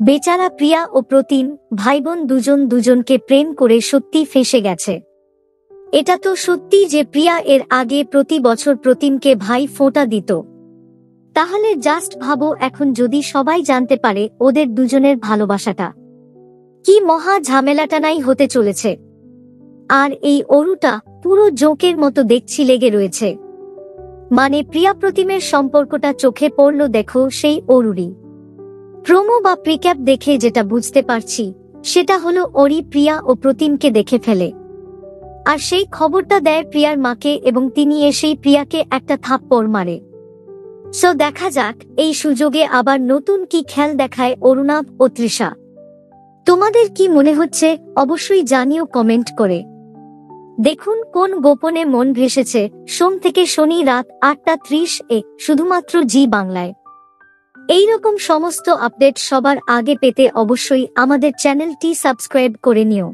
বেচারা প্রিয়া ও প্রতিম ভাইবোন দুজন দুজনকে প্রেম করে সত্যি ফেঁসে গেছে। এটা তো সত্যি যে প্রিয়া এর আগে প্রতি বছর প্রতিমকে ভাই ফোঁটা দিত। তাহলে জাস্ট ভাবো এখন যদি সবাই জানতে পারে ওদের দুজনের ভালোবাসাটা, কি মহা ঝামেলাটানাই হতে চলেছে। আর এই অরুটা পুরো জোঁকের মতো দেখছি লেগে রয়েছে। মানে প্রিয়া প্রতিমের সম্পর্কটা চোখে পড়ল দেখো সেই অরুরই। প্রোমো বা প্রিক্যাপ দেখে যেটা বুঝতে পারছি সেটা হলো অরি প্রিয়া ও প্রতিমকে দেখে ফেলে, আর সেই খবরটা দেয় প্রিয়ার মাকে এবং তিনি এসেই প্রিয়াকে একটা থাপ্পড় মারে। সো দেখা যাক এই সুযোগে আবার নতুন কি খেল দেখায় অরুণাভ ও তৃষা। তোমাদের কি মনে হচ্ছে অবশ্যই জানিও কমেন্ট করে। দেখুন কোন গোপনে মন ভেসেছে সোম থেকে শনি রাত ৮টা ৩০ শুধুমাত্র জি বাংলায়। এইরকম সমস্ত আপডেট সবার আগে পেতে অবশ্যই আমাদের চ্যানেলটি সাবস্ক্রাইব করে নিও।